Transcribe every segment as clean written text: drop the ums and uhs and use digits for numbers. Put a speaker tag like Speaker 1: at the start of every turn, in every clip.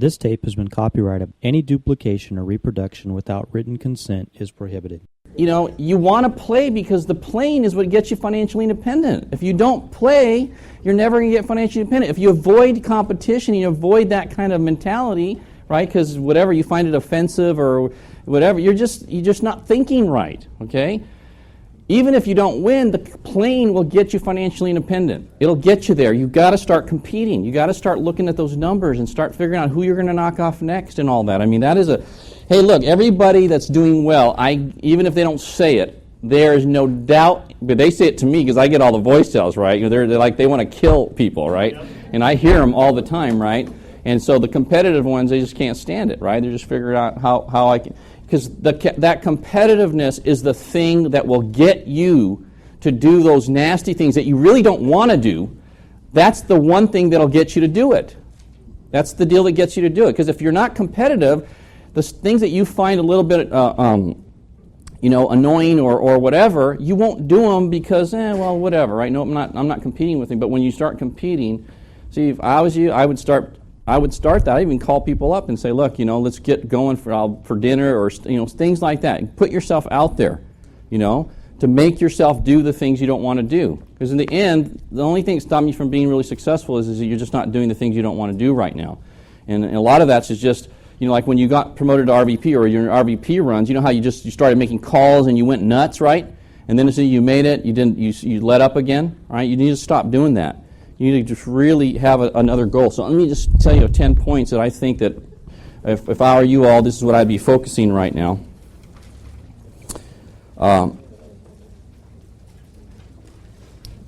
Speaker 1: This tape has been copyrighted. Any duplication or reproduction without written consent is prohibited.
Speaker 2: You know, you want to play because the playing is what gets you financially independent. If you don't play, you're never going to get financially independent. If you avoid competition, you avoid that kind of mentality, right? Because whatever, you find it offensive or whatever, you're just not thinking right, okay? Even if you don't win, the playing will get you financially independent. It'll get you there. You've got to start competing. You've got to start looking at those numbers and start figuring out who you're going to knock off next and all that. I mean, that is hey, look, everybody that's doing well, even if they don't say it, there is no doubt, but they say it to me because I get all the voicemails, right? You know, they're like, they want to kill people, right? And I hear them all the time, right? And so the competitive ones, they just can't stand it, right? They're just figuring out how I can... Because that competitiveness is the thing that will get you to do those nasty things that you really don't want to do. That's the one thing that'll get you to do it. That's the deal that gets you to do it. Because if you're not competitive, the things that you find a little bit annoying or whatever, you won't do them because, well, whatever, right? No, I'm not competing with them. But when you start competing, see, if I was you, I would start that. I even call people up and say, look, let's get going for dinner or, things like that. Put yourself out there, to make yourself do the things you don't want to do. Because in the end, the only thing that's stopping you from being really successful is that you're just not doing the things you don't want to do right now. And a lot of that's is just, like when you got promoted to RVP or your RVP runs, how you started making calls and you went nuts, right? And then as soon as you made it, you let up again, right? You need to stop doing that. You need to just really have another goal. So let me just tell you 10 points that I think that if I were you all, this is what I'd be focusing right now.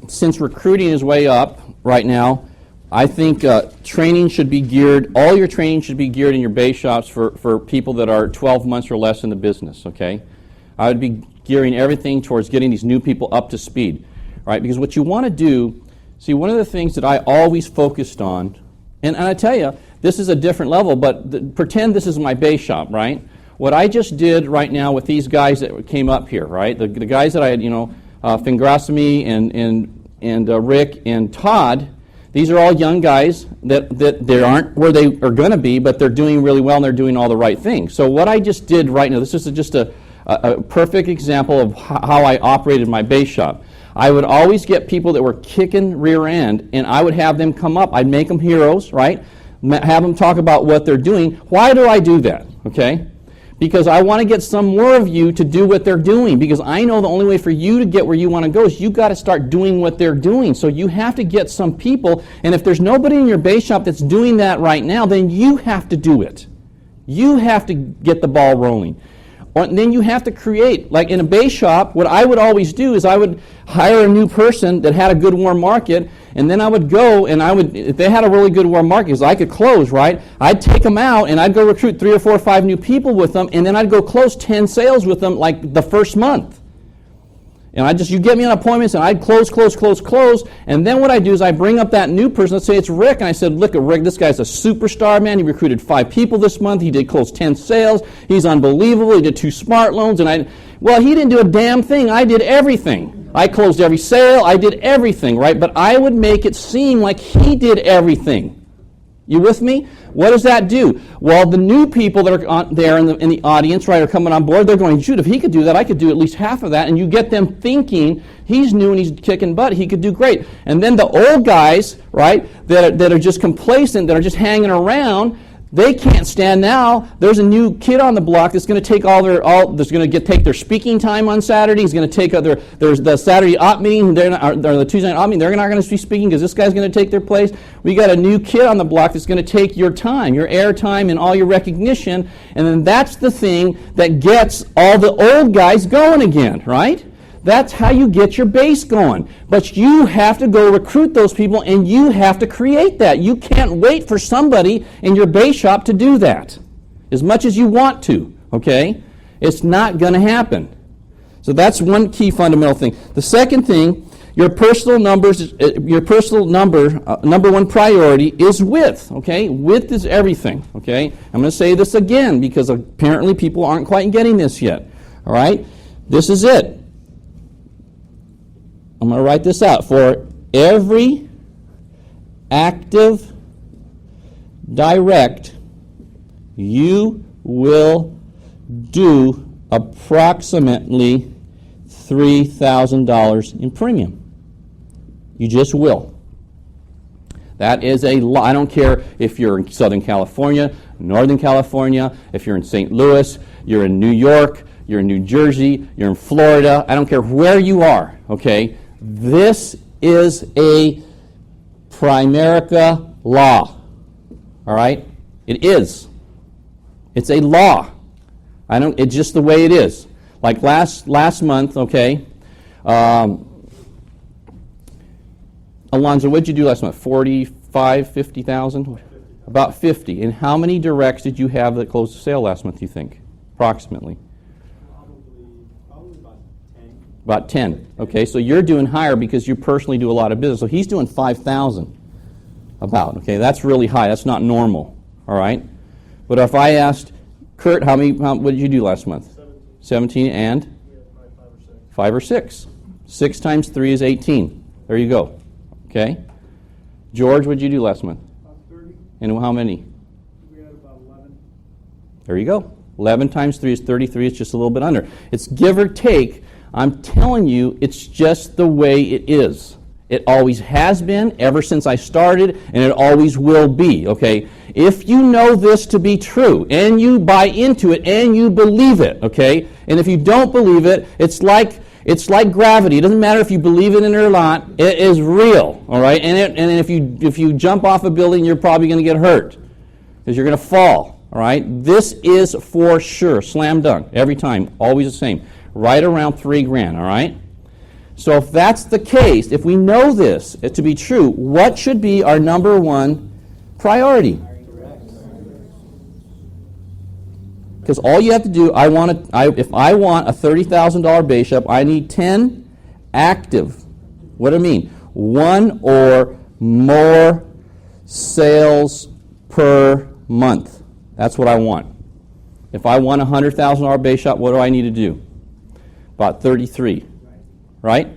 Speaker 2: Since recruiting is way up right now, I think training should be geared, all your training should be geared in your base shops for people that are 12 months or less in the business, okay? I would be gearing everything towards getting these new people up to speed, right? Because what you want to do, see, one of the things that I always focused on, and I tell you, this is a different level, but pretend this is my base shop, right? What I just did right now with these guys that came up here, right? The guys that I had, Fingrasimi and Rick and Todd, these are all young guys that they aren't where they are going to be, but they're doing really well and they're doing all the right things. So what I just did right now, this is just a perfect example of how I operated my base shop. I would always get people that were kicking rear end, and I would have them come up. I'd make them heroes, right? Have them talk about what they're doing. Why do I do that? Okay? Because I want to get some more of you to do what they're doing. Because I know the only way for you to get where you want to go is you've got to start doing what they're doing. So you have to get some people, and if there's nobody in your base shop that's doing that right now, then you have to do it. You have to get the ball rolling. And then you have to create, like in a base shop, what I would always do is I would hire a new person that had a good warm market, and then I would go and if they had a really good warm market, because I could close, right? I'd take them out and I'd go recruit 3 or 4 or 5 new people with them, and then I'd go close 10 sales with them like the first month. And you get me on appointments, and I'd close, and then what I do is I bring up that new person. Let's say it's Rick, and I said, look, Rick, this guy's a superstar, man. He recruited 5 people this month. He did close 10 sales. He's unbelievable. He did 2 smart loans, and he didn't do a damn thing. I did everything. I closed every sale. I did everything, right? But I would make it seem like he did everything. You with me? What does that do? Well, the new people that are there in the audience, right, are coming on board. They're going, shoot, if he could do that, I could do at least half of that. And you get them thinking, he's new and he's kicking butt, he could do great. And then the old guys, right, that are just complacent, that are just hanging around, they can't stand now. There's a new kid on the block that's going to take take their speaking time on Saturday. He's going to take there's the Saturday op meeting, or the Tuesday night op meeting. They're not going to be speaking because this guy's going to take their place. We got a new kid on the block that's going to take your time, your air time, and all your recognition. And then that's the thing that gets all the old guys going again, right? That's how you get your base going. But you have to go recruit those people, and you have to create that. You can't wait for somebody in your base shop to do that, as much as you want to, okay? It's not going to happen. So that's one key fundamental thing. The second thing, your personal number, number one priority is width, okay? Width is everything, okay? I'm going to say this again because apparently people aren't quite getting this yet, all right? This is it. I'm going to write this out. For every active direct you will do approximately $3,000 in premium. You just will. That is a lot. I don't care if you're in Southern California, Northern California, if you're in St. Louis, you're in New York, you're in New Jersey, you're in Florida. I don't care where you are, okay? This is a Primerica law, all right? It is. It's a law. It's just the way it is. Like last month, okay? Alonzo, what did you do last month? 45, 50,000? About 50. And how many directs did you have that closed the sale last month, you think? Approximately. Probably about 10. About 10. Okay, so you're doing higher because you personally do a lot of business. So he's doing 5,000 about. Okay, that's really high. That's not normal. All right? But if I asked, Kurt, what did you do last month? 17 and? Yeah, 5 or 6. 6 times 3 is 18. There you go. Okay. George, what did you do last month?
Speaker 3: About 30.
Speaker 2: And how many?
Speaker 3: We had about 11.
Speaker 2: There you go. 11 times 3 is 33. It's just a little bit under. It's give or take. I'm telling you, it's just the way it is. It always has been, ever since I started, and it always will be, okay? If you know this to be true, and you buy into it, and you believe it, okay? And if you don't believe it, it's like gravity. It doesn't matter if you believe in it or not. It is real, all right? And if you jump off a building, you're probably going to get hurt because you're going to fall, all right? This is for sure, slam dunk, every time, always the same. Right around $3,000, all right? So if that's the case, if we know this to be true, what should be our number one priority? Because all you have to do, if I want a $30,000 base shop, I need 10 active. What do I mean? 1 or more sales per month. That's what I want. If I want a $100,000 base shop, what do I need to do? About 33. Right?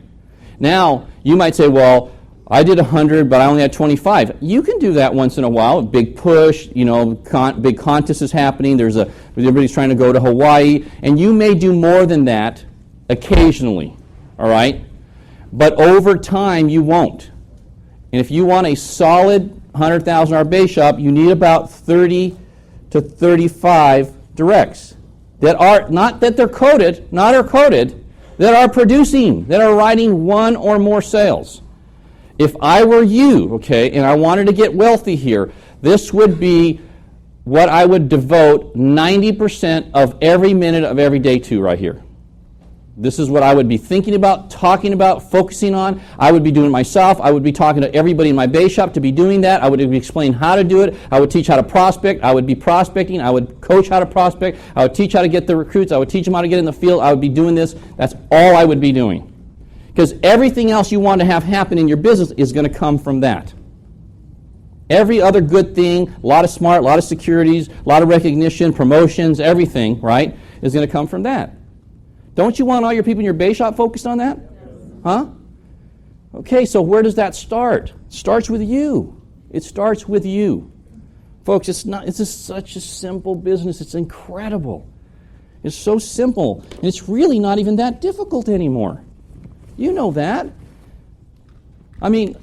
Speaker 2: Now, you might say, well, I did 100, but I only had 25. You can do that once in a while. A big push, big contest is happening. Everybody's trying to go to Hawaii, and you may do more than that occasionally. All right? But over time, you won't. And if you want a solid $100,000 base shop, you need about 30 to 35 directs that are not that they're coded, that are producing, that are writing 1 or more sales. If I were you, okay, and I wanted to get wealthy here, this would be what I would devote 90% of every minute of every day to right here. This is what I would be thinking about, talking about, focusing on. I would be doing it myself. I would be talking to everybody in my base shop to be doing that. I would be explaining how to do it. I would teach how to prospect. I would be prospecting. I would coach how to prospect. I would teach how to get the recruits. I would teach them how to get in the field. I would be doing this. That's all I would be doing. Because everything else you want to have happen in your business is going to come from that. Every other good thing, a lot of smart, a lot of securities, a lot of recognition, promotions, everything, right, is going to come from that. Don't you want all your people in your base shop focused on that? Huh? Okay, so where does that start? It starts with you. It starts with you. Folks, it's just such a simple business. It's incredible. It's so simple. And it's really not even that difficult anymore. You know that. I mean,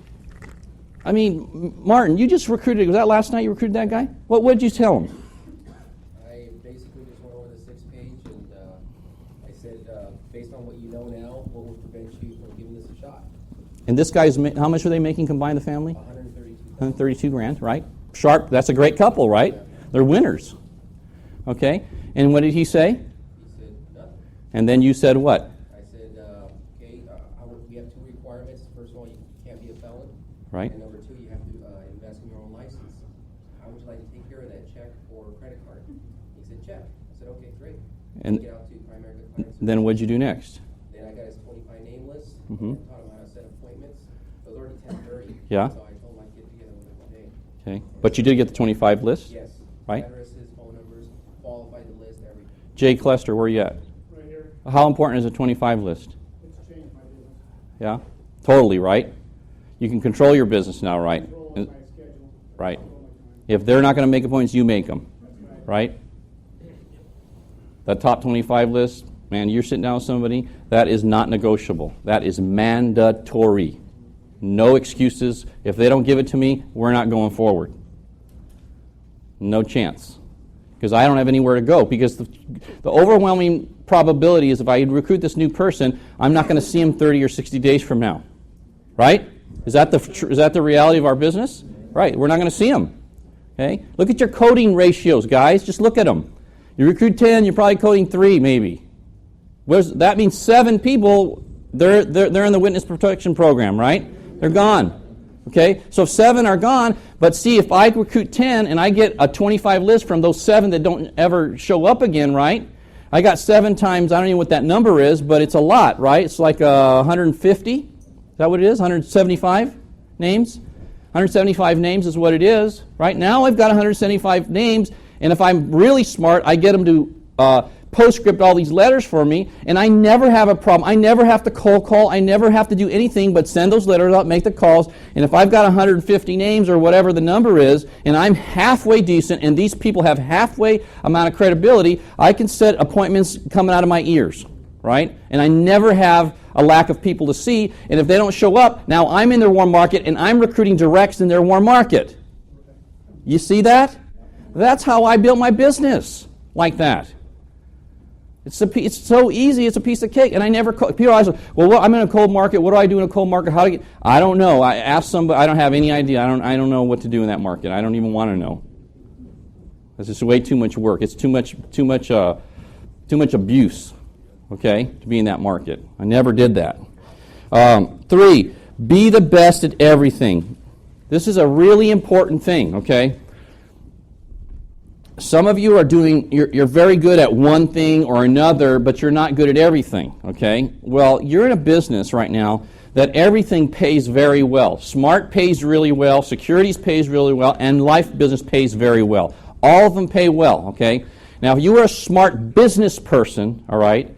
Speaker 2: Martin, you just recruited, was that last night you recruited that guy? What did you tell him?
Speaker 4: I basically just went over the 6-page and I said, based on what you know now, what will prevent you from giving this a shot?
Speaker 2: And this guy's, how much are they making combined, the family? 132 grand, right? Sharp, that's a great couple, right? Yeah. They're winners. Okay, and what did he say?
Speaker 4: He said nothing.
Speaker 2: And then you said what?
Speaker 4: I said, okay, we have 2 requirements. First of all, you can't be a felon.
Speaker 2: Right.
Speaker 4: And number 2, you have to invest in your own license. How would you like to take care of that, check or credit card? He said check. I said, okay, great.
Speaker 2: And
Speaker 4: get out to Primerica clients.
Speaker 2: then what did you do next?
Speaker 4: Then I got his 25 name list.
Speaker 2: Mm-hmm.
Speaker 4: Taught him how to set appointments. It was already 10:30.
Speaker 2: Yeah.
Speaker 4: So I told him I'd get together with him today.
Speaker 2: Okay, but you did get the 25 list?
Speaker 4: Yes.
Speaker 2: Right.
Speaker 4: Addresses, phone numbers, qualified the list, everything.
Speaker 2: Jay Clester, where are you at?
Speaker 3: Right here.
Speaker 2: How important is a 25 list?
Speaker 3: It's changed my business.
Speaker 2: Yeah? Totally, right? You can control your business now, right?
Speaker 3: Control my schedule.
Speaker 2: Right.
Speaker 3: Control my time.
Speaker 2: If they're not going to make appointments, you make them.
Speaker 3: That's
Speaker 2: right? That top 25 list, man, you're sitting down with somebody, that is not negotiable. That is mandatory. No excuses. If they don't give it to me, we're not going forward. No chance. Because I don't have anywhere to go. Because the overwhelming probability is if I recruit this new person, I'm not going to see him 30 or 60 days from now. Right? Is that the reality of our business? Right. We're not going to see him. Okay? Look at your coding ratios, guys. Just look at them. You recruit 10, you're probably coding 3, maybe. That means 7 people, they're in the witness protection program, right? They're gone. Okay? So if 7 are gone, but see, if I recruit 10 and I get a 25 list from those 7 that don't ever show up again, right? I got 7 times, I don't know what that number is, but it's a lot, right? It's like 150. Is that what it is? 175 names? 175 names is what it is. Right now I've got 175 names, and if I'm really smart, I get them to postscript all these letters for me, and I never have a problem. I never have to cold call. I never have to do anything but send those letters out, make the calls, and if I've got 150 names or whatever the number is, and I'm halfway decent, and these people have halfway amount of credibility, I can set appointments coming out of my ears, right? And I never have a lack of people to see, and if they don't show up, now I'm in their warm market, and I'm recruiting directs in their warm market. You see that? That's how I built my business, like that. It's so easy. It's a piece of cake, and I never. People always say, "Well, I'm in a cold market. What do I do in a cold market? How do I get?" I don't know. I ask somebody. I don't have any idea. I don't know what to do in that market. I don't even want to know. It's just way too much work. It's too much abuse. Okay, to be in that market. I never did that. 3, be the best at everything. This is a really important thing. Okay. Some of you are you're very good at one thing or another, but you're not good at everything, okay? Well, you're in a business right now that everything pays very well. Smart pays really well, securities pays really well, and life business pays very well. All of them pay well, okay? Now, if you were a smart business person, all right,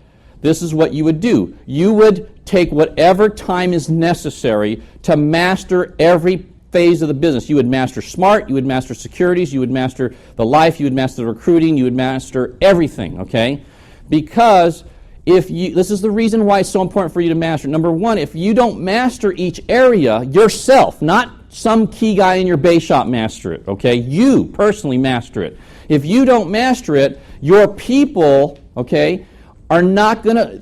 Speaker 2: this is what you would do. You would take whatever time is necessary to master every phase of the business. You would master smart, you would master securities, you would master the life, you would master the recruiting, you would master everything, okay? Because this is the reason why it's so important for you to master. Number 1, if you don't master each area yourself, not some key guy in your base shop master it, okay? You personally master it. If you don't master it, your people, okay, are not going to.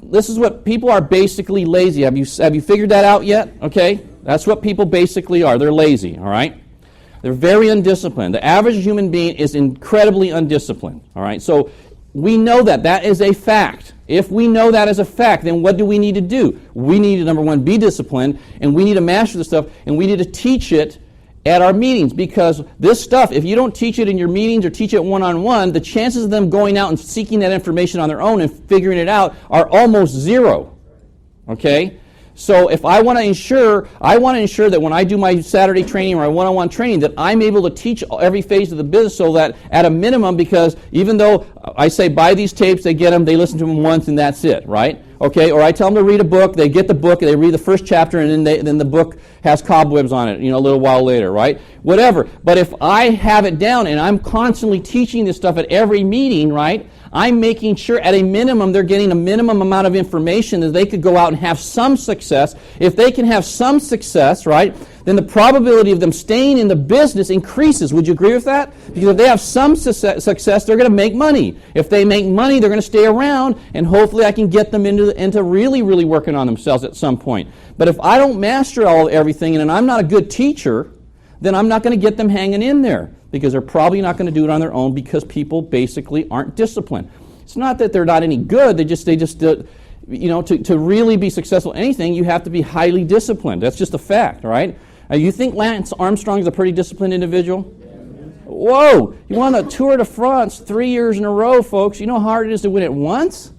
Speaker 2: This is what people are basically lazy. Have you figured that out yet? Okay? That's what people basically are. They're lazy, all right? They're very undisciplined. The average human being is incredibly undisciplined, all right? So we know that. That is a fact. If we know that as a fact, then what do we need to do? We need to, number 1, be disciplined, and we need to master the stuff, and we need to teach it at our meetings, because this stuff, if you don't teach it in your meetings or teach it one-on-one, the chances of them going out and seeking that information on their own and figuring it out are almost zero, okay? So if I want to ensure that when I do my Saturday training or my one-on-one training that I'm able to teach every phase of the business, so that at a minimum, because even though I say buy these tapes, they get them, they listen to them once, and that's it, right? Okay, or I tell them to read a book, they get the book, and they read the first chapter, and then the book has cobwebs on it, a little while later, right? Whatever. But if I have it down and I'm constantly teaching this stuff at every meeting, right, I'm making sure at a minimum they're getting a minimum amount of information that they could go out and have some success. If they can have some success, right, then the probability of them staying in the business increases. Would you agree with that? Because if they have some success, they're going to make money. If they make money, they're going to stay around, and hopefully I can get them into really, really working on themselves at some point. But if I don't master everything and I'm not a good teacher, then I'm not going to get them hanging in there, because they're probably not going to do it on their own, because people basically aren't disciplined. It's not that they're not any good. They just to really be successful in anything, you have to be highly disciplined. That's just a fact, all right? You think Lance Armstrong is a pretty disciplined individual? Whoa! He won a Tour de France 3 years in a row, folks. You know how hard it is to win it once?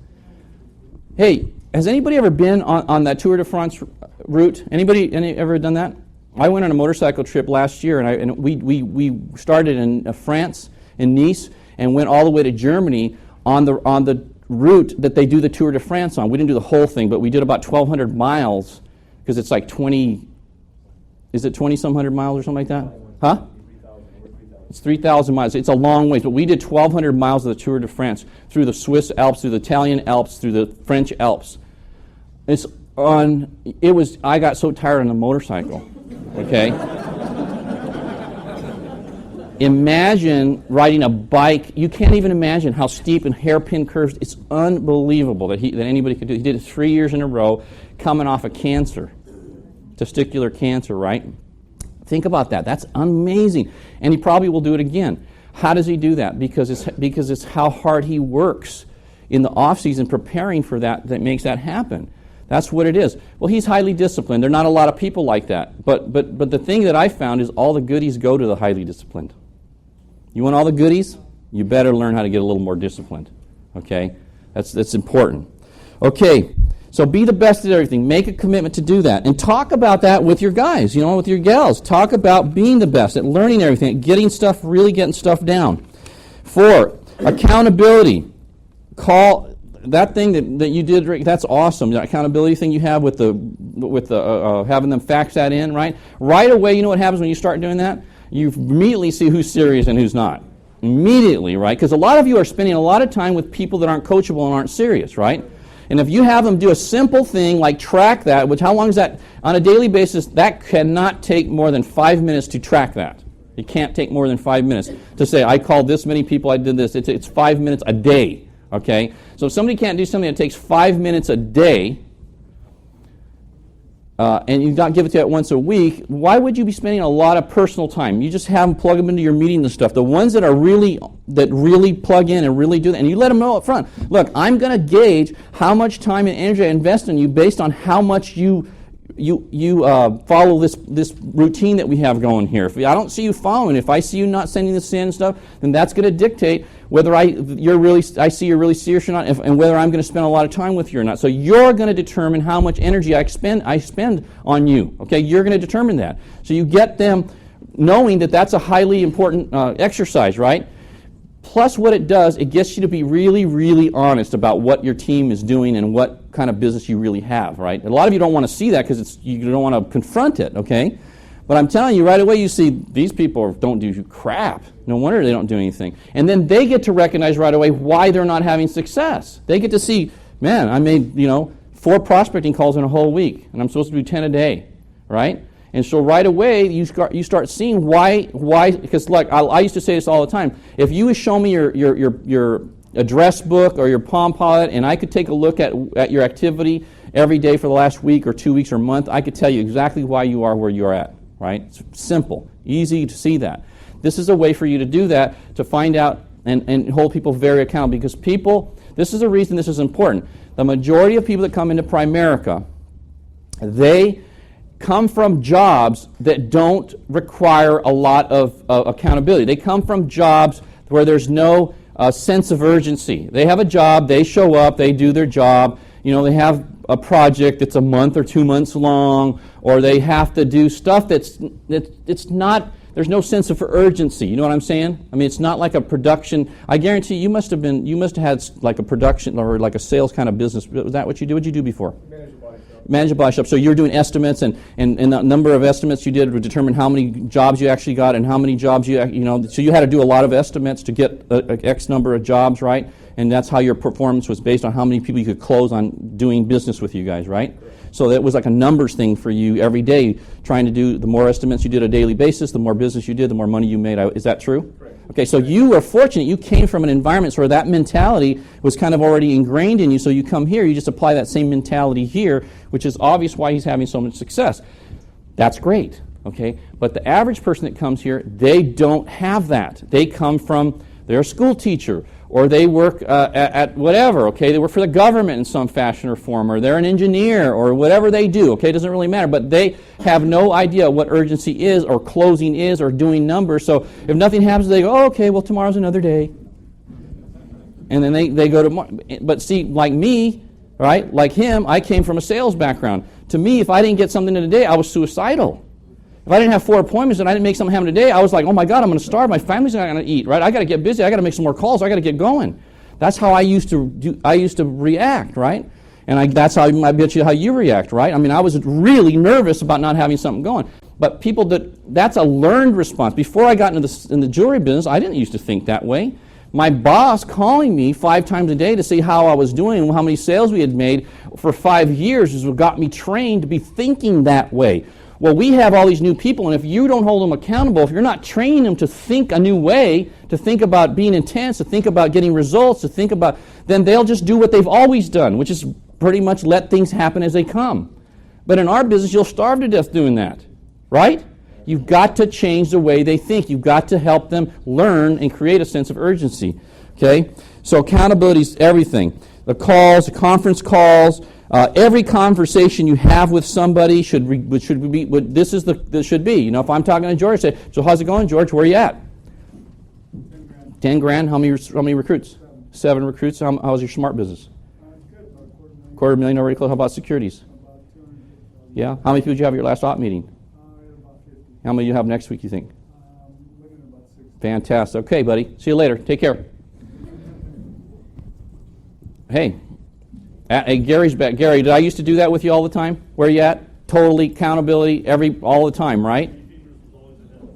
Speaker 2: Hey, has anybody ever been on that Tour de France route? Anybody ever done that? I went on a motorcycle trip last year, and we started in France, in Nice, and went all the way to Germany on the route that they do the Tour de France on. We didn't do the whole thing, but we did about 1,200 miles, because it's like 20. Is it 20-some hundred miles or something like that? Huh? It's 3,000 miles. It's a long ways, but we did 1,200 miles of the Tour de France through the Swiss Alps, through the Italian Alps, through the French Alps. I got so tired on the motorcycle, okay? Imagine riding a bike. You can't even imagine how steep and hairpin curves. It's unbelievable that anybody could do it. He did it 3 years in a row, coming off of cancer, testicular cancer, right? Think about that. That's amazing. And he probably will do it again. How does he do that? Because it's how hard he works in the off season preparing for that makes that happen. That's what it is. Well, he's highly disciplined. There are not a lot of people like that. But the thing that I found is all the goodies go to the highly disciplined. You want all the goodies? You better learn how to get a little more disciplined. Okay? That's important. Okay. So be the best at everything. Make a commitment to do that. And talk about that with your guys, with your gals. Talk about being the best at learning everything, at getting stuff down. 4, accountability. Call that thing that you did, Rick, that's awesome. That accountability thing you have with the having them fax that in, right? Right away, you know what happens when you start doing that? You immediately see who's serious and who's not. Immediately, right? Because a lot of you are spending a lot of time with people that aren't coachable and aren't serious, right? And if you have them do a simple thing like track that, which how long is that on a daily basis, that cannot take more than 5 minutes to track that. It can't take more than 5 minutes to say, I called this many people, I did this. It's 5 minutes a day, okay? So if somebody can't do something that takes 5 minutes a day, and you not give it to it once a week, why would you be spending a lot of personal time? You just have them plug them into your meetings and stuff. The ones that really plug in and really do that, and you let them know up front. Look, I'm going to gauge how much time and energy I invest in you based on how much you follow this routine that we have going here. If I don't see you following, if I see you not sending this in and stuff, then that's going to dictate whether I see you're really serious or not, and whether I'm going to spend a lot of time with you or not. So you're going to determine how much energy I spend on you. Okay, you're going to determine that. So you get them knowing that that's a highly important exercise, right? Plus what it does, it gets you to be really, really honest about what your team is doing and what kind of business you really have, right? A lot of you don't want to see that because you don't want to confront it, okay? But I'm telling you, right away you see these people don't do crap. No wonder they don't do anything. And then they get to recognize right away why they're not having success. They get to see, man, I made 4 prospecting calls in a whole week, and I'm supposed to do 10 a day, right? And so right away, you start seeing why. Because look, I used to say this all the time. If you would show me your address book or your Palm Pilot, and I could take a look at your activity every day for the last week or 2 weeks or month, I could tell you exactly why you are where you're at. Right? It's simple, easy to see that. This is a way for you to do that, to find out and hold people very accountable. Because people, this is the reason this is important. The majority of people that come into Primerica, they come from jobs that don't require a lot of accountability. They come from jobs where there's no sense of urgency. They have a job, they show up, they do their job, they have a project that's a month or 2 months long, or they have to do stuff it's not, there's no sense of urgency. You know what I'm saying? I mean, it's not like a production. I guarantee you must have had like a production or like a sales kind of business. Was that what you did? What did you do before? Manage a body shop. So you're doing estimates, and the number of estimates you did would determine how many jobs you actually got and how many jobs so you had to do a lot of estimates to get a X number of jobs, right? And that's how your performance was based on how many people you could close on doing business with you guys, right? So that was like a numbers thing for you every day, trying to do, the more estimates you did on a daily basis, the more business you did, the more money you made. Is that true? Correct. Okay, so you were fortunate. You came from an environment where that mentality was kind of already ingrained in you, so you come here, you just apply that same mentality here, which is obvious why he's having so much success. That's great, okay? But the average person that comes here, they don't have that. They come from, they're a school teacher, or they work at whatever, okay? They work for the government in some fashion or form, or they're an engineer, or whatever they do, okay? It doesn't really matter, but they have no idea what urgency is, or closing is, or doing numbers. So if nothing happens, they go, oh, okay, well, tomorrow's another day. And then they go to, but see, like me, right, like him, I came from a sales background. To me, if I didn't get something in a day, I was suicidal. If I didn't have 4 appointments and I didn't make something happen today, I was like, oh my God, I'm going to starve. My family's not going to eat, right? I got to get busy. I got to make some more calls. I got to get going. That's how I used to react, right? And that's how I bet you how you react, right? I mean, I was really nervous about not having something going. But people that's a learned response. Before I got in the jewelry business, I didn't used to think that way. My boss calling me 5 times a day to see how I was doing and how many sales we had made for 5 years is what got me trained to be thinking that way. Well, we have all these new people, and if you don't hold them accountable, if you're not training them to think a new way, to think about being intense, to think about getting results, to think about, then they'll just do what they've always done, which is pretty much let things happen as they come. But in our business, you'll starve to death doing that, right? You've got to change the way they think. You've got to help them learn and create a sense of urgency, okay? So accountability is everything. The calls, the conference calls, every conversation you have with somebody should be. This should be. You know, if I'm talking to George, say, "So how's it going, George? Where are you at?" 10 grand. How many recruits? 7 recruits. How's your smart business?
Speaker 3: Good, about $250,000.
Speaker 2: $250,000 already closed. How about securities?
Speaker 3: About $250,000.
Speaker 2: Yeah. How many people did you have at your last op meeting?
Speaker 3: About 50.
Speaker 2: How many do you have next week, you think?
Speaker 3: Looking at about 60.
Speaker 2: Fantastic. Okay, buddy. See you later. Take care. Hey, Gary's back. Gary, did I used to do that with you all the time? Where are you at? Totally accountability, all the time, right?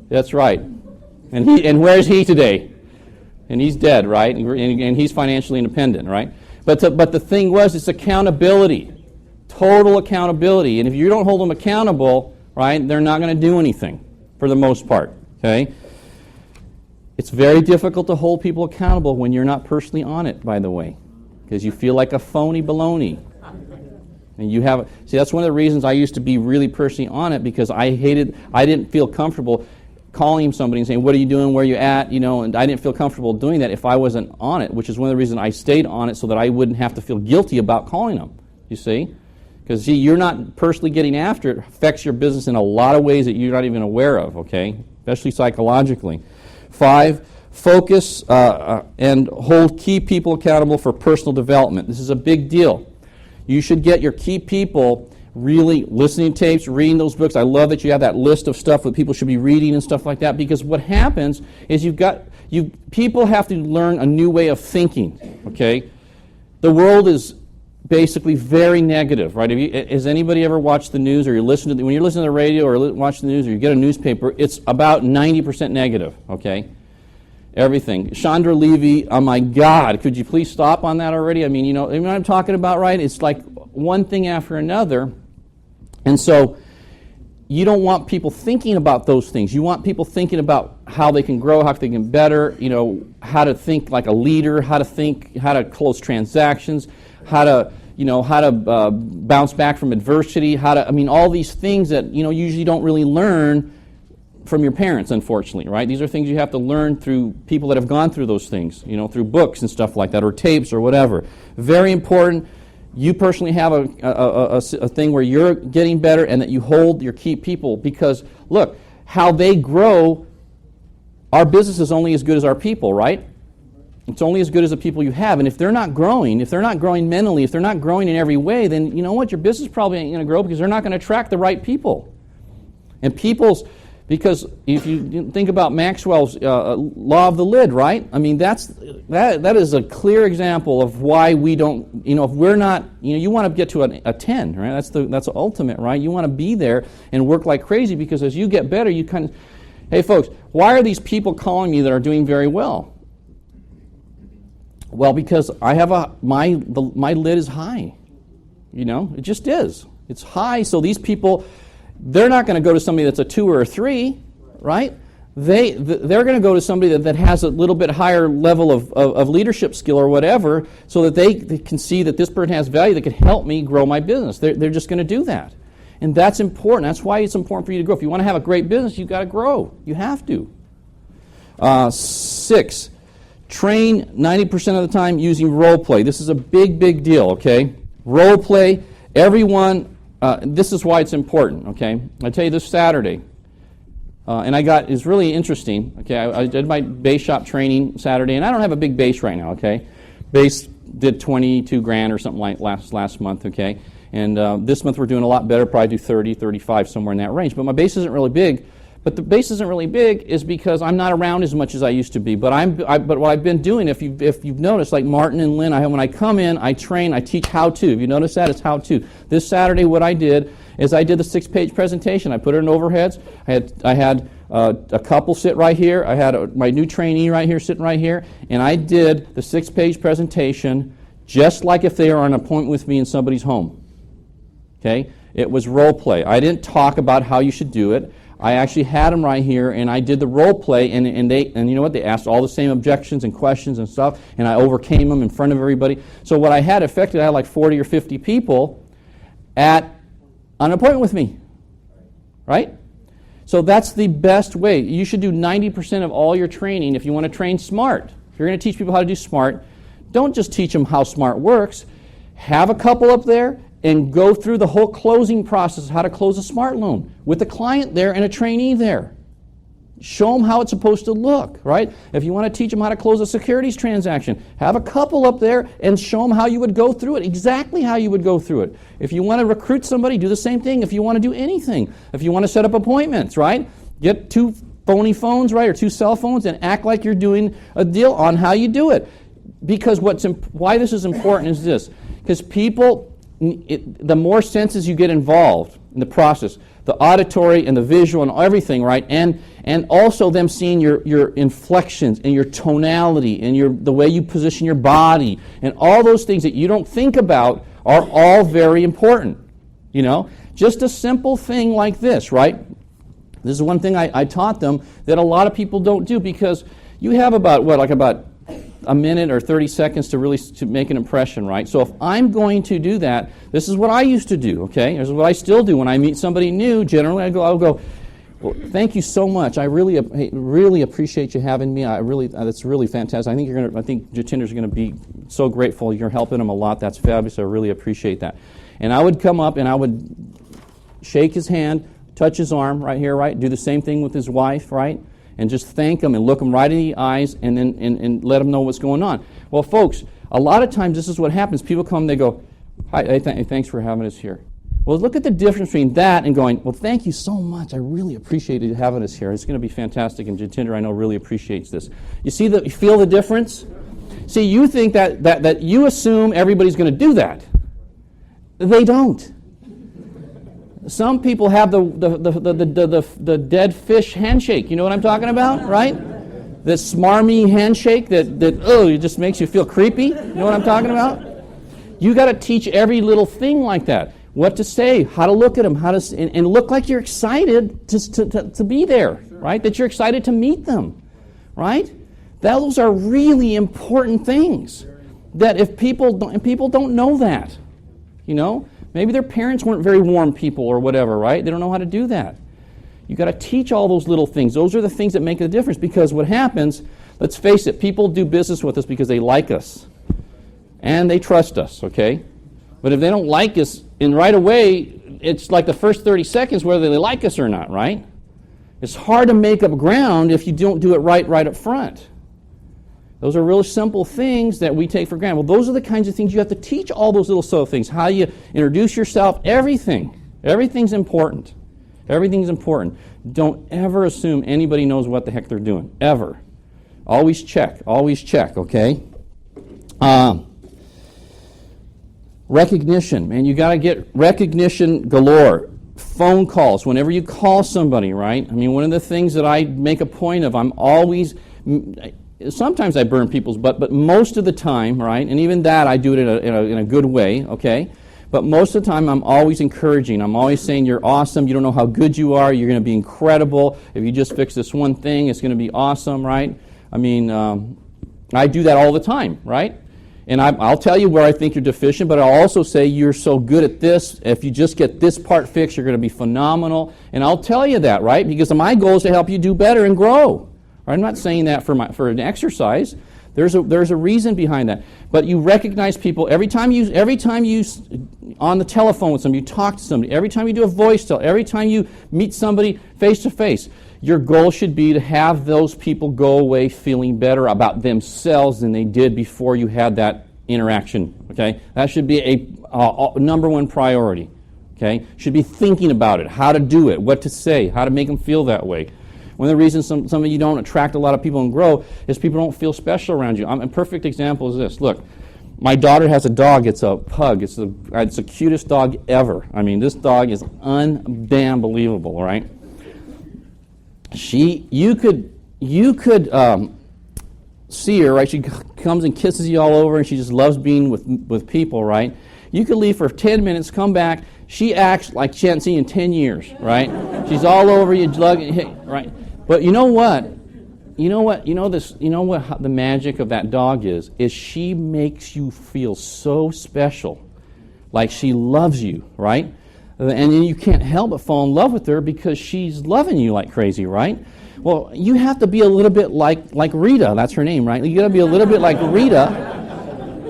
Speaker 2: That's right. And where's he today? And he's dead, right? And he's financially independent, right? But the thing was, it's accountability, total accountability. And if you don't hold them accountable, right, they're not going to do anything for the most part. Okay. It's very difficult to hold people accountable when you're not personally on it, by the way, because you feel like a phony baloney. And you have, see, that's one of the reasons I used to be really personally on it, because I didn't feel comfortable calling somebody and saying, "What are you doing? Where are you at?" You know, and I didn't feel comfortable doing that if I wasn't on it, which is one of the reasons I stayed on it, so that I wouldn't have to feel guilty about calling them. You see? Because you're not personally getting after it, affects your business in a lot of ways that you're not even aware of, okay? Especially psychologically. 5, focus and hold key people accountable for personal development. This is a big deal. You should get your key people really listening to tapes, reading those books. I love that you have that list of stuff that people should be reading and stuff like that, because what happens is people have to learn a new way of thinking, okay? The world is basically very negative, right? Has anybody ever watched the news, or when you're listening to the radio or watch the news or you get a newspaper, it's about 90% negative, okay? Everything. Chandra Levy, oh my God, could you please stop on that already? I mean, you know what I'm talking about, right? It's like one thing after another. And so you don't want people thinking about those things. You want people thinking about how they can grow, how they can get better, how to think like a leader, how to close transactions, how to bounce back from adversity, all these things that, usually don't really learn from your parents, unfortunately, right? These are things you have to learn through people that have gone through those things, through books and stuff like that, or tapes or whatever. Very important. You personally have a thing where you're getting better, and that you hold your key people, because, look, how they grow, our business is only as good as our people, right? It's only as good as the people you have. And if they're not growing mentally, if they're not growing in every way, then you know what? Your business probably ain't going to grow, because they're not going to attract the right people. And because if you think about Maxwell's law of the lid, right? I mean, that is a clear example of why we don't, if we're not, you want to get to a 10, right? That's the ultimate, right? You want to be there and work like crazy, because as you get better, you kind of, hey folks, why are these people calling me that are doing very well? Well, because I have my lid is high. It just is. It's high, so these people, they're not going to go to somebody that's a 2 or a 3, right? They're going to go to somebody that has a little bit higher level of leadership skill or whatever, so that they can see that this person has value that can help me grow my business. They're just going to do that. And that's important. That's why it's important for you to grow. If you want to have a great business, you've got to grow. You have to. 6, train 90% of the time using role play. This is a big, big deal, okay? Role play, everyone... this is why it's important, okay? I tell you, this Saturday, it's really interesting, okay? I did my base shop training Saturday, and I don't have a big base right now, okay? Base did 22 grand or something like last month, okay? And this month we're doing a lot better, probably do 30, 35, somewhere in that range. But my base isn't really big, But the base isn't really big is because I'm not around as much as I used to be. But but what I've been doing, if you've noticed, like Martin and Lynn, when I come in, I train, I teach how to. If you notice that, it's how to. This Saturday, what I did is I did the 6-page presentation. I put it in overheads. I had a couple sit right here. I had my new trainee right here, sitting right here, and I did the 6-page presentation just like if they are on an appointment with me in somebody's home. Okay? It was role play. I didn't talk about how you should do it. I actually had them right here, and I did the role play, and you know what? They asked all the same objections and questions and stuff, and I overcame them in front of everybody. So what I had effectively, I had like 40 or 50 people at an appointment with me, right? So that's the best way. You should do 90% of all your training if you want to train smart. If you're going to teach people how to do smart, don't just teach them how smart works. Have a couple up there and go through the whole closing process, how to close a smart loan, with a client there and a trainee there. Show them how it's supposed to look, right? If you want to teach them how to close a securities transaction, have a couple up there and show them how you would go through it, exactly how you would go through it. If you want to recruit somebody, do the same thing. If you want to do anything, if you want to set up appointments, right? Get 2 phony phones, right, or 2 cell phones and act like you're doing a deal on how you do it. Because why this is important is this. Because people, the more senses you get involved in the process, the auditory and the visual and everything, right? And also them seeing your inflections and your tonality and the way you position your body and all those things that you don't think about are all very important. You know, just a simple thing like this, right? This is one thing I taught them that a lot of people don't do, because you have about a minute or 30 seconds to make an impression, right? So if I'm going to do that, this is what I used to do, okay? This is what I still do when I meet somebody new. Generally, I'll go, well, thank you so much. I really appreciate you having me. That's really fantastic. I think Jatinder's going to be so grateful. You're helping him a lot. That's fabulous. I really appreciate that. And I would come up and I would shake his hand, touch his arm right here, right? Do the same thing with his wife, right? And just thank them and look them right in the eyes and then and let them know what's going on. Well, folks, a lot of times this is what happens. People come, they go, hi, thanks for having us here. Well, look at the difference between that and going, well, thank you so much. I really appreciated having us here. It's going to be fantastic, and Jatinder, I know, really appreciates this. You feel the difference? See, you think that you assume everybody's going to do that. They don't. Some people have the dead fish handshake. You know what I'm talking about, right? This smarmy handshake that it just makes you feel creepy. You know what I'm talking about? You got to teach every little thing like that. What to say, how to look at them, and look like you're excited to be there, right? That you're excited to meet them, right? Those are really important things. That if people don't know that, you know. Maybe their parents weren't very warm people or whatever, right? They don't know how to do that. You've got to teach all those little things. Those are the things that make a difference, because what happens, let's face it, people do business with us because they like us and they trust us, okay? But if they don't like us, and right away, it's like the first 30 seconds whether they like us or not, right? It's hard to make up ground if you don't do it right up front. Those are real simple things that we take for granted. Well, those are the kinds of things you have to teach, all those little subtle things. How you introduce yourself, everything. Everything's important. Everything's important. Don't ever assume anybody knows what the heck they're doing, ever. Always check, okay? Recognition, man, you got to get recognition galore. Phone calls, whenever you call somebody, right? I mean, one of the things that I make a point of, I'm always... Sometimes I burn people's butt, but most of the time, right, and even that I do it in a good way, okay? But most of the time I'm always encouraging. I'm always saying, you're awesome. You don't know how good you are. You're going to be incredible. If you just fix this one thing, it's going to be awesome, right? I mean, I do that all the time, right? And I'll tell you where I think you're deficient, but I'll also say you're so good at this. If you just get this part fixed, you're going to be phenomenal. And I'll tell you that, right? Because my goal is to help you do better and grow. I'm not saying that for an exercise. There's a reason behind that. But you recognize people every time you on the telephone with somebody, you talk to somebody, every time you do a voice tell, every time you meet somebody face to face, your goal should be to have those people go away feeling better about themselves than they did before you had that interaction. Okay, that should be a number one priority. Okay? Should be thinking about it, how to do it, what to say, how to make them feel that way. One of the reasons some of you don't attract a lot of people and grow is people don't feel special around you. A perfect example is this. Look, my daughter has a dog. It's a pug. It's the cutest dog ever. I mean, this dog is undamn believable, right? You could see her, right? She comes and kisses you all over, and she just loves being with people, right? You could leave for 10 minutes, come back. She acts like she hasn't seen you in 10 years, right? She's all over you, right? But you know what? You know what the magic of that dog is she makes you feel so special, like she loves you, right? And then you can't help but fall in love with her because she's loving you like crazy, right? Well, you have to be a little bit like Rita. That's her name, right? You got to be a little bit like Rita,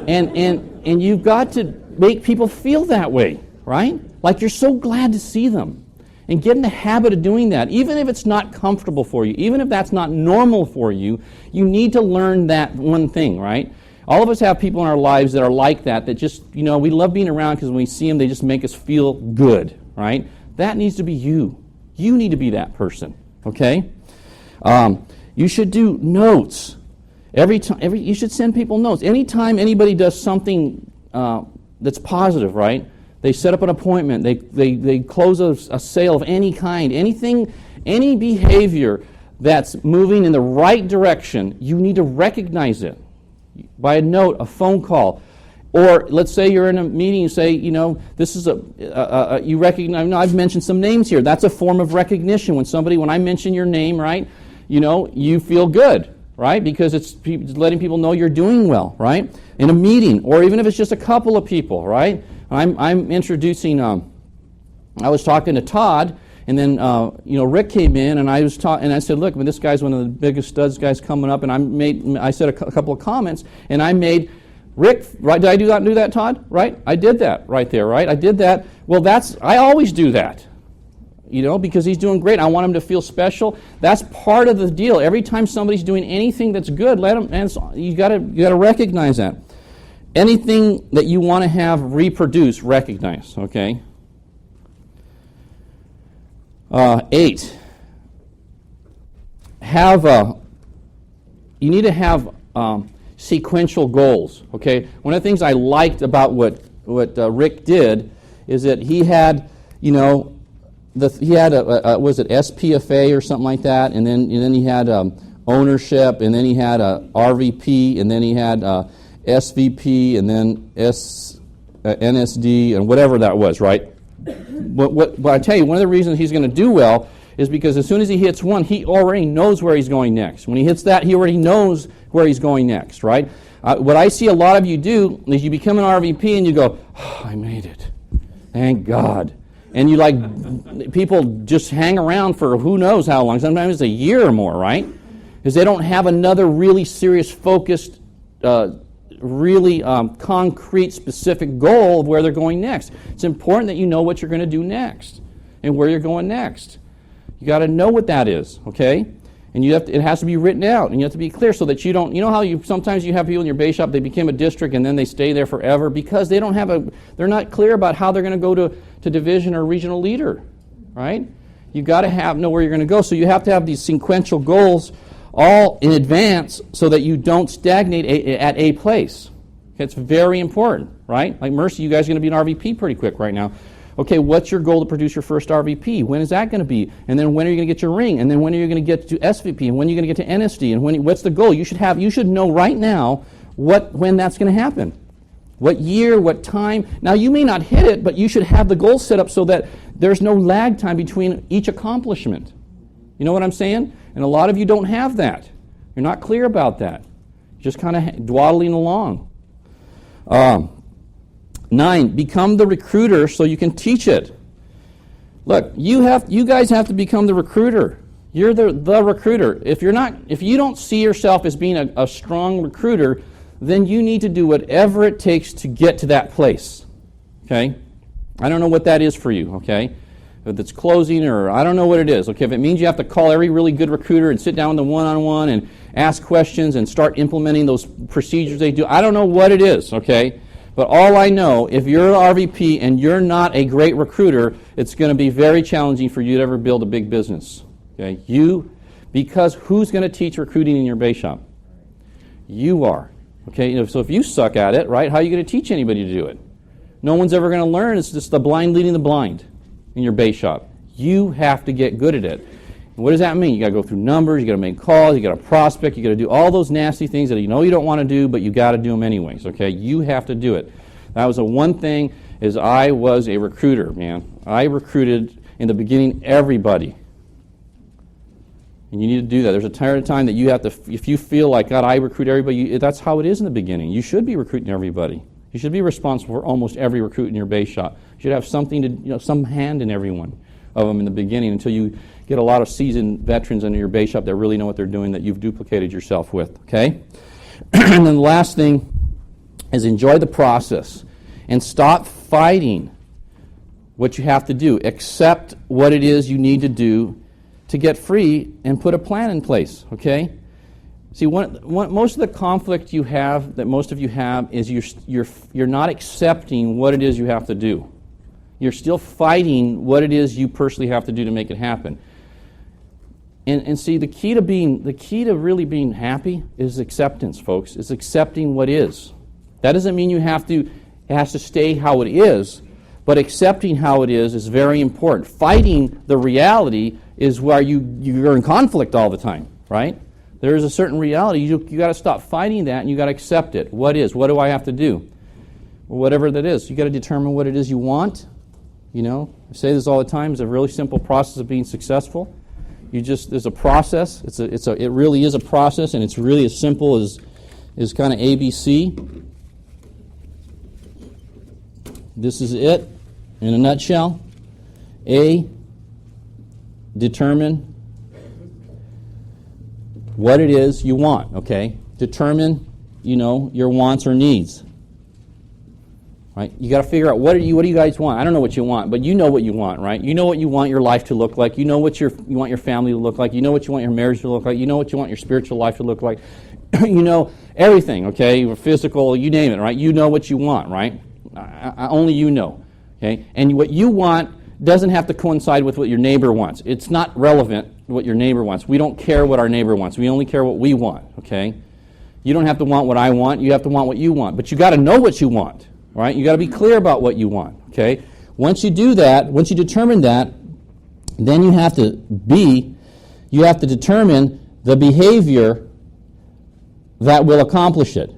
Speaker 2: and you've got to make people feel that way, right? Like you're so glad to see them. And get in the habit of doing that. Even if it's not comfortable for you, even if that's not normal for you, you need to learn that one thing, right? All of us have people in our lives that are like that just, we love being around because when we see them, they just make us feel good, right? That needs to be you. You need to be that person, okay? You should do notes. You should send people notes. Anytime anybody does something that's positive, right? They set up an appointment. They close a sale of any kind. Any behavior that's moving in the right direction, you need to recognize it by a note, a phone call. Or let's say you're in a meeting, you say, this is you recognize, I've mentioned some names here. That's a form of recognition. When I mention your name, right, you feel good, right? Because it's letting people know you're doing well, right? In a meeting, or even if it's just a couple of people, right? I'm introducing. I was talking to Todd, and then Rick came in, and I said, look, this guy's one of the biggest studs guys coming up, and I said a couple of comments, and I made Rick. Right? Did I do that, Todd? Right? I did that right there. Right? I did that. Well, I always do that. Because he's doing great. I want him to feel special. That's part of the deal. Every time somebody's doing anything that's good, let them. And you got to recognize that. Anything that you want to have reproduce, recognize, okay? 8. You need to have sequential goals, okay? One of the things I liked about what Rick did is that he had, was it SPFA or something like that, and then he had ownership, and then he had RVP, and then he had SVP, and then NSD, and whatever that was, right? But I tell you, one of the reasons he's going to do well is because as soon as he hits one, he already knows where he's going next. When he hits that, he already knows where he's going next, right? What I see a lot of you do is you become an RVP and you go, oh, I made it. Thank God. And people just hang around for who knows how long, sometimes it's a year or more, right? Because they don't have another really serious, focused, really concrete, specific goal of where they're going next. It's important that you know what you're going to do next and where you're going next. You got to know what that is, okay? And it has to be written out, and you have to be clear so that you don't. You know how sometimes you have people in your base shop, they become a district and then they stay there forever because they're not clear about how they're going to go to division or regional leader, right? You got to know where you're going to go. So you have to have these sequential goals all in advance so that you don't stagnate at a place. It's very important, right? Like Mercy, you guys are going to be an RVP pretty quick right now. Okay, what's your goal to produce your first RVP? When is that going to be? And then when are you going to get your ring? And then when are you going to get to SVP? And when are you going to get to NSD? And what's the goal? You should know right now when that's going to happen. What year, what time. Now, you may not hit it, but you should have the goal set up so that there's no lag time between each accomplishment. You know what I'm saying? And a lot of you don't have that. You're not clear about that. You're just kind of dawdling along. 9, become the recruiter so you can teach it. Look, you guys have to become the recruiter. You're the recruiter. If you don't see yourself as being a strong recruiter, then you need to do whatever it takes to get to that place. Okay? I don't know what that is for you, okay? If it's closing or I don't know what it is. Okay, if it means you have to call every really good recruiter and sit down with them one-on-one and ask questions and start implementing those procedures they do, I don't know what it is, okay? But all I know, if you're an RVP and you're not a great recruiter, it's going to be very challenging for you to ever build a big business. Okay? Because who's going to teach recruiting in your base shop? You are. Okay? So if you suck at it, right, how are you going to teach anybody to do it? No one's ever going to learn. It's just the blind leading the blind in your base shop. You have to get good at it. And what does that mean? You got to go through numbers, you got to make calls, you got to prospect, you got to do all those nasty things that you know you don't want to do, but you got to do them anyways. Okay, you have to do it. That was the one thing. Is I was a recruiter, man. I recruited in the beginning everybody, and you need to do that. There's a time that you have to. If you feel like God, I recruit everybody. That's how it is in the beginning. You should be recruiting everybody. You should be responsible for almost every recruit in your base shop. You should have something to, some hand in every one of them in the beginning until you get a lot of seasoned veterans into your base shop that really know what they're doing, that you've duplicated yourself with, okay? And then the last thing is enjoy the process and stop fighting what you have to do. Accept what it is you need to do to get free and put a plan in place, okay? See, most of the conflict you have, that most of you have, is you're not accepting what it is you have to do. You're still fighting what it is you personally have to do to make it happen. And see, the key to really being happy is acceptance, folks. It's accepting what is. That doesn't mean it has to stay how it is, but accepting how it is very important. Fighting the reality is where you're in conflict all the time, right? There is a certain reality. You got to stop fighting that, and you got to accept it. What is? What do I have to do? Well, whatever that is, you got to determine what it is you want. I say this all the time. It's a really simple process of being successful. There's a process. It really is a process, and it's really as simple as kind of ABC. This is it in a nutshell. A, determine what it is you want, okay? Determine, your wants or needs. Right? You got to figure out what do you guys want? I don't know what you want, but you know what you want, right? You know what you want your life to look like. You know what you want your family to look like. You know what you want your marriage to look like. You know what you want your spiritual life to look like. You know everything, okay? Your physical, you name it, right? You know what you want, right? Only you know, okay? And what you want doesn't have to coincide with what your neighbor wants. It's not relevant what your neighbor wants. We don't care what our neighbor wants. We only care what we want, okay? You don't have to want what I want. You have to want what you want. But you got to know what you want. Right? You got to be clear about what you want, okay? Once you do that, once you determine that, then you have to determine the behavior that will accomplish it.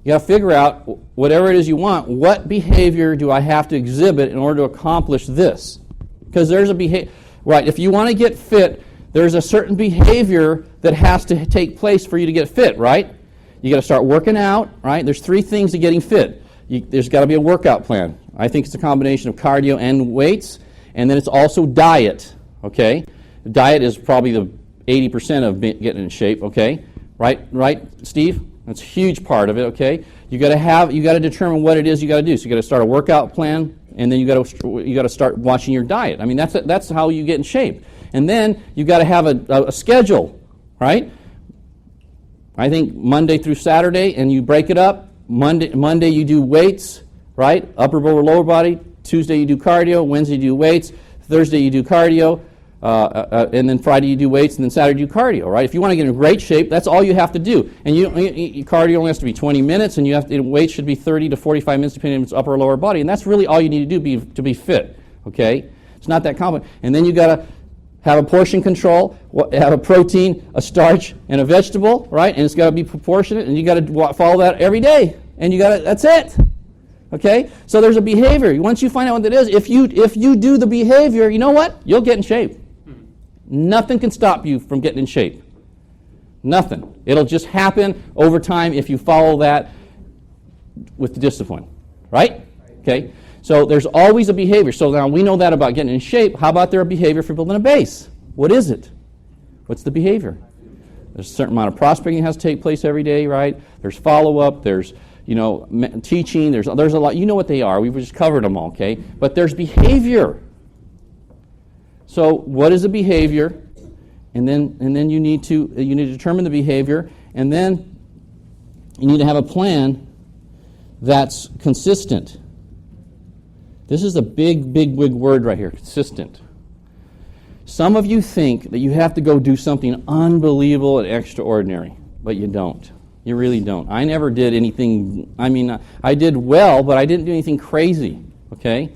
Speaker 2: You got to figure out whatever it is you want, what behavior do I have to exhibit in order to accomplish this? Because there's a behavior, right, if you want to get fit, there's a certain behavior that has to take place for you to get fit, right? You got to start working out, right? There's 3 things to getting fit. There's got to be a workout plan. I think it's a combination of cardio and weights, and then it's also diet, okay? Diet is probably the 80% of getting in shape, okay? Right, Steve? That's a huge part of it, okay? You got to determine what it is you got to do. So you got to start a workout plan, and then you got to start watching your diet. I mean, that's how you get in shape. And then you got to have a schedule, right? I think Monday through Saturday, and you break it up. Monday you do weights, right? Upper or lower body. Tuesday you do cardio. Wednesday you do weights. Thursday you do cardio. And then Friday you do weights, and then Saturday you do cardio, right? If you want to get in great shape, that's all you have to do. And cardio only has to be 20 minutes, and weights should be 30 to 45 minutes, depending on if it's upper or lower body. And that's really all you need to do to be fit, okay? It's not that complicated. And then you got to have a portion control, have a protein, a starch, and a vegetable, right? And it's got to be proportionate, and you got to follow that every day. And that's it. Okay? So there's a behavior. Once you find out what that is, if you do the behavior, you know what? You'll get in shape. Nothing can stop you from getting in shape. Nothing. It'll just happen over time if you follow that with the discipline. Right? Okay? So there's always a behavior. So now we know that about getting in shape. How about their behavior for building a base? What is it? What's the behavior? There's a certain amount of prospecting that has to take place every day, right? There's follow-up. There's teaching. There's a lot. You know what they are. We've just covered them all, okay? But there's behavior. So what is the behavior? And then you need to determine the behavior, and then you need to have a plan that's consistent. This is a big, big, big word right here, consistent. Some of you think that you have to go do something unbelievable and extraordinary, but you don't. You really don't. I never did anything, I did well, but I didn't do anything crazy, okay?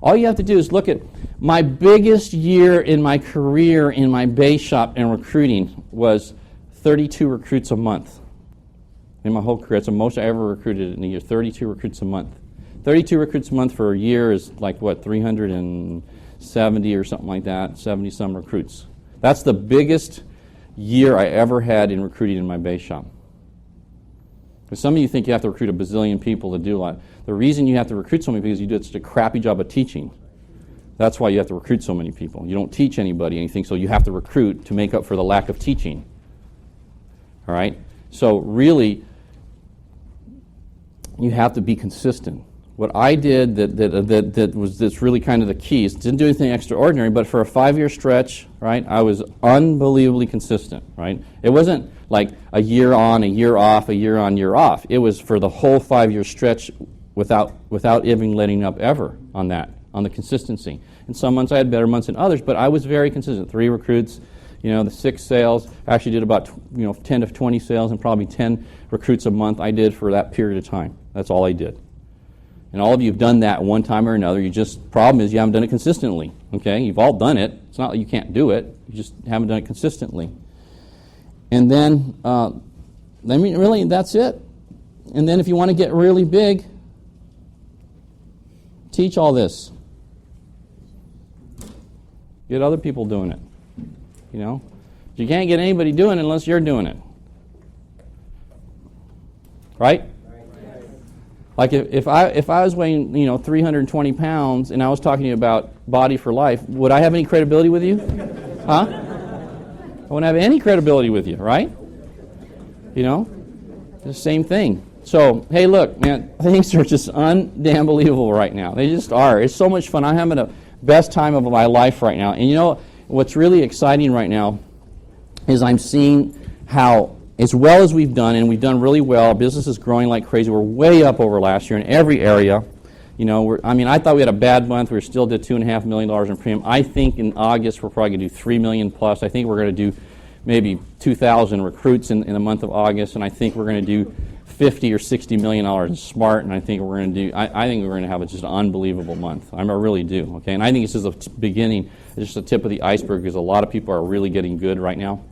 Speaker 2: All you have to do is look at my biggest year in my career in my base shop and recruiting was 32 recruits a month. In my whole career, it's the most I ever recruited in a year, 32 recruits a month. 32 recruits a month for a year is like, 370 or something like that, 70-some recruits. That's the biggest year I ever had in recruiting in my base shop. Because some of you think you have to recruit a bazillion people to do a lot. The reason you have to recruit so many people is you do such a crappy job of teaching. That's why you have to recruit so many people. You don't teach anybody anything, so you have to recruit to make up for the lack of teaching. All right? So really, you have to be consistent. What I did that's really kind of the key is didn't do anything extraordinary, but for a 5-year stretch, right, I was unbelievably consistent, right? It wasn't like a year on, a year off, a year on, year off. It was for the whole 5-year stretch without even letting up ever on that, on the consistency. And some months I had better months than others, but I was very consistent. 3 recruits, the 6 sales. I actually did about 10 to 20 sales and probably 10 recruits a month I did for that period of time. That's all I did. And all of you have done that one time or another. Problem is you haven't done it consistently. Okay, you've all done it. It's not that you can't do it. You just haven't done it consistently. And then, really, that's it. And then if you want to get really big, teach all this. Get other people doing it. You can't get anybody doing it unless you're doing it. Right? Like if I was weighing 320 pounds and I was talking to you about body for life, would I have any credibility with you? Huh? I wouldn't have any credibility with you, right? The same thing. So hey, look, man, things are just undamn believable right now. They just are. It's so much fun. I'm having the best time of my life right now. And what's really exciting right now is I'm seeing how, as well as we've done, and we've done really well, our business is growing like crazy. We're way up over last year in every area. I thought we had a bad month. We still did $2.5 million in premium. I think in August we're probably going to do $3 million plus. I think we're going to do maybe 2,000 recruits in the month of August, and I think we're going to do $50 or $60 million in Smart, and I think we're going to do. I think we're going to have just an unbelievable month. I really do. Okay, and I think this is the beginning, just the tip of the iceberg, because a lot of people are really getting good right now.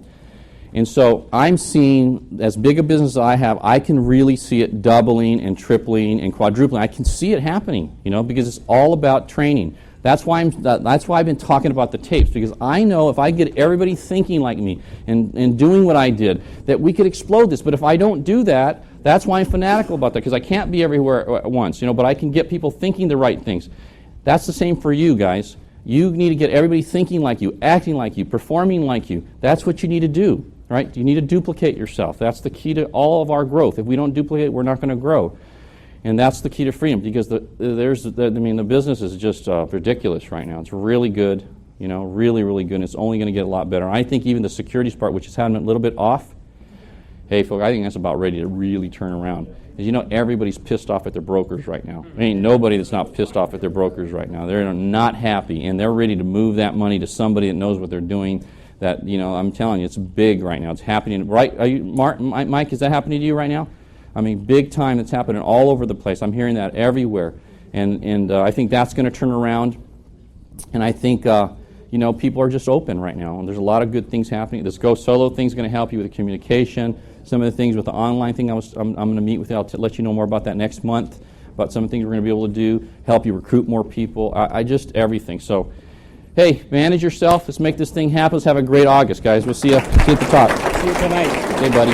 Speaker 2: And so I'm seeing, as big a business as I have, I can really see it doubling and tripling and quadrupling. I can see it happening, because it's all about training. That's why I've been talking about the tapes, because I know if I get everybody thinking like me and doing what I did, that we could explode this. But if I don't do that, that's why I'm fanatical about that, because I can't be everywhere at once, but I can get people thinking the right things. That's the same for you guys. You need to get everybody thinking like you, acting like you, performing like you. That's what you need to do. Right? You need to duplicate yourself. That's the key to all of our growth. If we don't duplicate, we're not going to grow. And that's the key to freedom, because the business is just ridiculous right now. It's really good, really, really good. And it's only going to get a lot better. I think even the securities part, which is having a little bit off, hey, folks, I think that's about ready to really turn around. Because everybody's pissed off at their brokers right now. There ain't nobody that's not pissed off at their brokers right now. They're not happy, and they're ready to move that money to somebody that knows what they're doing. That, I'm telling you, it's big right now. It's happening. Right? Are you, Mike, is that happening to you right now? Big time. It's happening all over the place. I'm hearing that everywhere. And I think that's going to turn around. And I think, people are just open right now. And there's a lot of good things happening. This Go Solo thing is going to help you with the communication. Some of the things with the online thing, I'm going to meet with you. I'll let you know more about that next month, about some of the things we're going to be able to do, help you recruit more people. I just everything. So, hey, manage yourself. Let's make this thing happen. Let's have a great August, guys. We'll see you at the top.
Speaker 5: See you tonight.
Speaker 2: Hey, buddy.